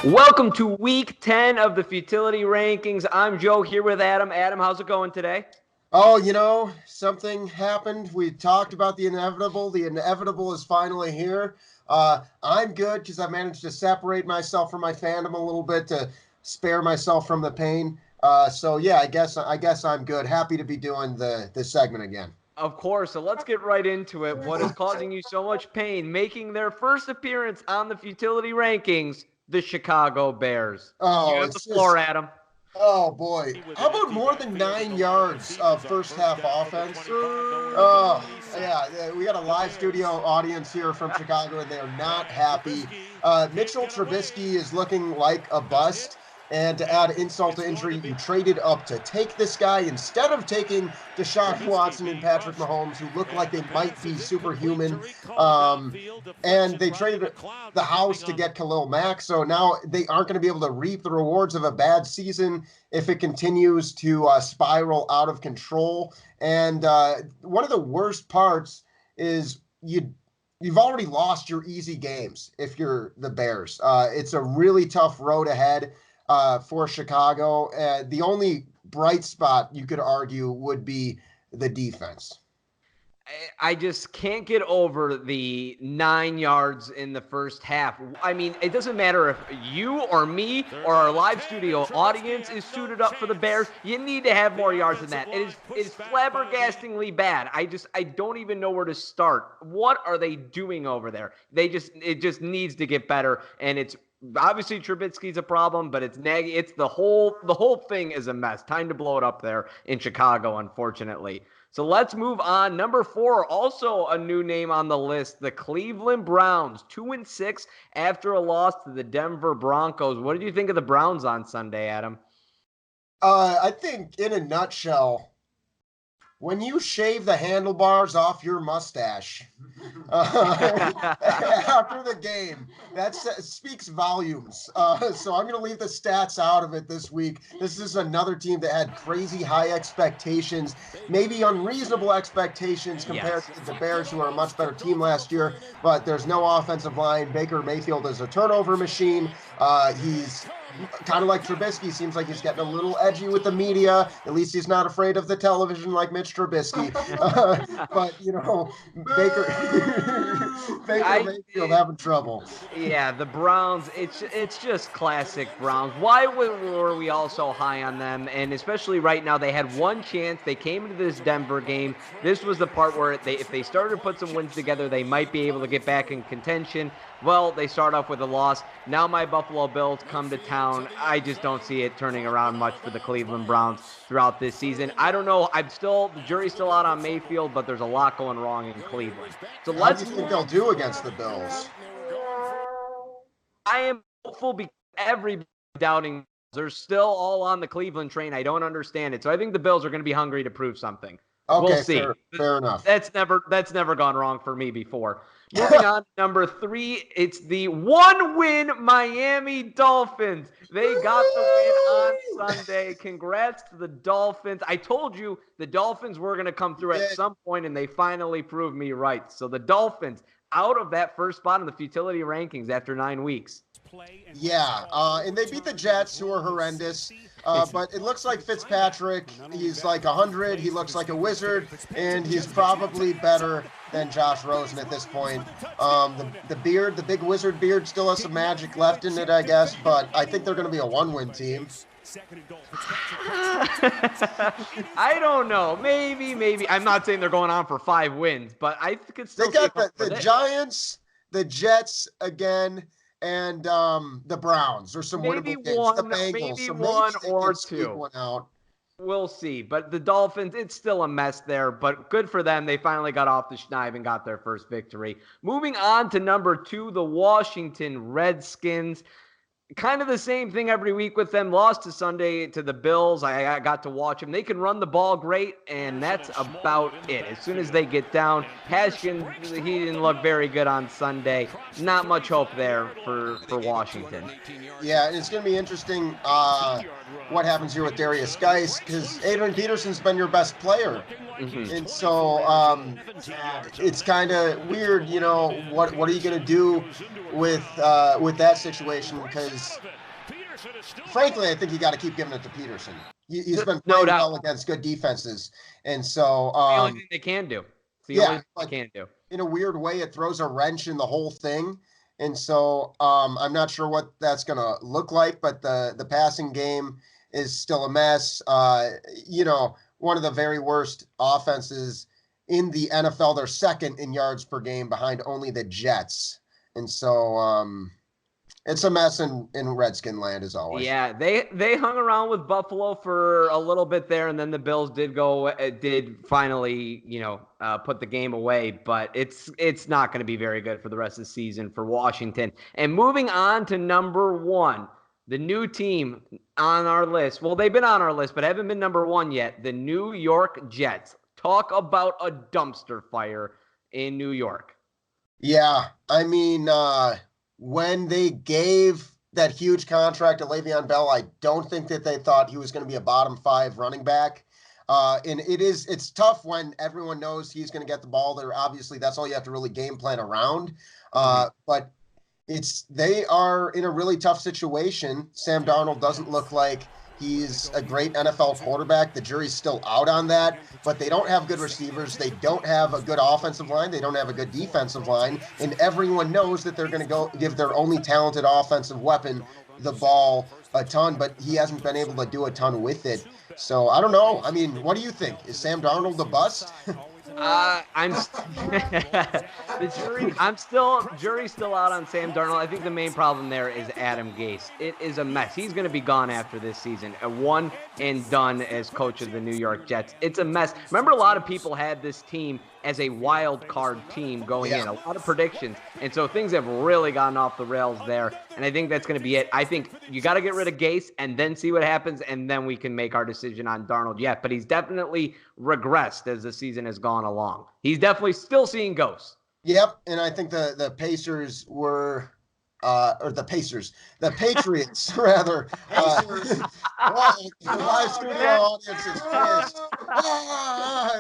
Welcome to week 10 of the Futility Rankings. I'm Joe here with Adam. Adam, how's it going today? Oh, something happened. We talked about the inevitable. The inevitable is finally here. I'm good because I managed to separate myself from my fandom a little bit to spare myself from the pain. So yeah, I guess I'm good. Happy to be doing this segment again. Of course, so let's get right into it. What is causing you so much pain? Making their first appearance on the Futility Rankings, the Chicago Bears. You Oh, have the it's floor, just Adam. Oh boy. How about more than 9 yards of first half offense? Oh, yeah, we got a live studio audience here from Chicago, and they are not happy. Mitchell Trubisky is looking like a bust. And to add insult to injury, you traded up to take this guy instead of taking Deshaun Watson and Patrick Mahomes, who look like they might be superhuman. And they traded the house to get Khalil Mack. So now they aren't going to be able to reap the rewards of a bad season if it continues to spiral out of control. And one of the worst parts is you've already lost your easy games if you're the Bears. It's a really tough road ahead for Chicago. The only bright spot you could argue would be the defense. I just can't get over the 9 yards in the first half. I mean, it doesn't matter if you or me or our live studio audience is suited up for the Bears. You need to have more yards than that. It is flabbergastingly bad. I don't even know where to start. What are they doing over there? It just needs to get better, and it's obviously Trubisky's a problem, but it's Nagy. It's the whole thing is a mess. Time to blow it up there in Chicago, unfortunately. So let's move on. Number 4, also a new name on the list, the Cleveland Browns, 2-6 after a loss to the Denver Broncos. What did you think of the Browns on Sunday, Adam? I think in a nutshell, when you shave the handlebars off your mustache after the game, that speaks volumes. So I'm going to leave the stats out of it this week. This is another team that had crazy high expectations, maybe unreasonable expectations compared to the Bears, who are a much better team last year. But there's no offensive line. Baker Mayfield is a turnover machine. He's kind of like Trubisky. Seems like he's getting a little edgy with the media. At least he's not afraid of the television like Mitch Trubisky. But Baker Mayfield having trouble. Yeah, the Browns, it's just classic Browns. Why were we all so high on them? And especially right now, they had one chance. They came into this Denver game. This was the part where if they started to put some wins together, they might be able to get back in contention. Well, they start off with a loss. Now my Buffalo Bills come to town. I just don't see it turning around much for the Cleveland Browns throughout this season. I don't know. The jury's still out on Mayfield, but there's a lot going wrong in Cleveland. So How do you think they'll do against the Bills? I am hopeful because everybody's doubting. They're still all on the Cleveland train. I don't understand it. So I think the Bills are going to be hungry to prove something. Okay, we'll see. Fair enough. That's never gone wrong for me before. Moving on to number 3, it's the 1-win Miami Dolphins. They got the win on Sunday. Congrats to the Dolphins. I told you the Dolphins were going to come through at some point, and they finally proved me right. So the Dolphins out of that first spot in the Futility Rankings after 9 weeks. Yeah, and they beat the Jets, who are horrendous. But it looks like Fitzpatrick, he's like 100, he looks like a wizard, and he's probably better than Josh Rosen at this point. The beard, the big wizard beard, still has some magic left in it, I guess, but I think they're going to be a 1-win team. I don't know. Maybe. I'm not saying they're going on for 5 wins, but I could still. They got the Giants, the Jets again, and the Browns, or some winnable games. The Bengals, maybe one or two. One out. We'll see. But the Dolphins, it's still a mess there, but good for them. They finally got off the schneid and got their first victory. Moving on to number 2, the Washington Redskins. Kind of the same thing every week with them. Lost to Sunday to the Bills. I got to watch them. They can run the ball great, and that's about it. As soon as they get down, Haskins, he didn't look very good on Sunday. Not much hope there for Washington. Yeah, it's going to be interesting what happens here with Darius Geis, because Adrian Peterson's been your best player And so it's kind of weird, you know, what are you going to do with that situation? Because frankly, I think you got to keep giving it to Peterson. He's been playing well against good defenses. And so the only thing they can do. It's the only thing they can do. In a weird way, it throws a wrench in the whole thing. And so I'm not sure what that's going to look like, but the passing game is still a mess. You know, one of the very worst offenses in the NFL. They're second in yards per game behind only the Jets. And so it's a mess in Redskin land, as always. Yeah, they hung around with Buffalo for a little bit there, and then the Bills did finally, you know, put the game away. But it's not going to be very good for the rest of the season for Washington. And moving on to number 1, the new team on our list. Well, they've been on our list, but haven't been number 1 yet. The New York Jets. Talk about a dumpster fire in New York. Yeah, I mean, when they gave that huge contract to Le'Veon Bell, I don't think that they thought he was going to be a bottom 5 running back. And it's tough when everyone knows he's going to get the ball there. Obviously, that's all you have to really game plan around. But they are in a really tough situation. Sam Darnold doesn't look like he's a great NFL quarterback. The jury's still out on that, but they don't have good receivers. They don't have a good offensive line. They don't have a good defensive line. And everyone knows that they're going to go give their only talented offensive weapon the ball a ton, but he hasn't been able to do a ton with it. So I don't know. I mean, what do you think? Is Sam Darnold a bust? Jury's still out on Sam Darnold. I think the main problem there is Adam Gase. It is a mess. He's going to be gone after this season. A one and done as coach of the New York Jets. It's a mess. Remember, a lot of people had this team as a wild card team going in. A lot of predictions. And so things have really gotten off the rails there. And I think that's going to be it. I think you got to get rid of Gase and then see what happens, and then we can make our decision on Darnold yet. But he's definitely regressed as the season has gone along. He's definitely still seeing ghosts. Yep, and I think the Pacers were the Patriots, rather. The live studio audience is pissed.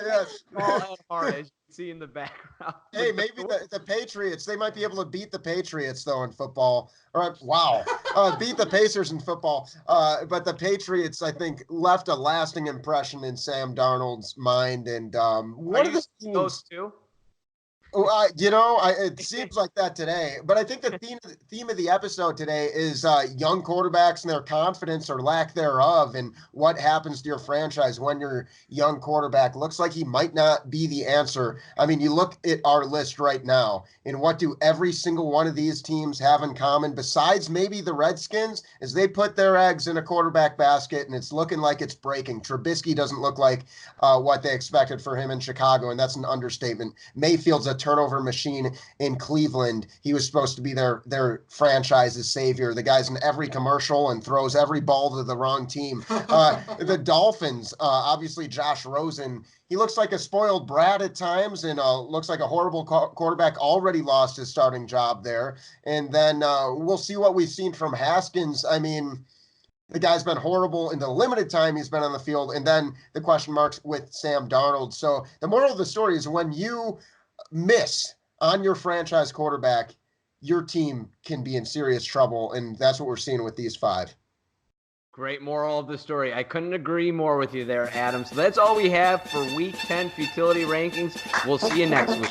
Yes. All hard, as you can see in the background. Hey, maybe the Patriots, they might be able to beat the Patriots, though, in football. All right, wow. Beat the Pacers in football. But the Patriots, I think, left a lasting impression in Sam Darnold's mind. And one of the teams, those two? It seems like that today, but I think the theme of the episode today is young quarterbacks and their confidence or lack thereof, and what happens to your franchise when your young quarterback looks like he might not be the answer. I mean, you look at our list right now, and what do every single one of these teams have in common, besides maybe the Redskins, is they put their eggs in a quarterback basket, and it's looking like it's breaking. Trubisky doesn't look like what they expected for him in Chicago, and that's an understatement. Mayfield's a turnover machine in Cleveland. He was supposed to be their franchise's savior. The guy's in every commercial and throws every ball to the wrong team. The Dolphins, obviously Josh Rosen, he looks like a spoiled brat at times and looks like a horrible quarterback, already lost his starting job there. And then we'll see what we've seen from Haskins. I mean, the guy's been horrible in the limited time he's been on the field, and then the question marks with Sam Darnold. So the moral of the story is when you miss on your franchise quarterback, your team can be in serious trouble, and that's what we're seeing with these 5. Great moral of the story. I couldn't agree more with you there, Adam. So that's all we have for Week 10 Futility Rankings. We'll see you next week.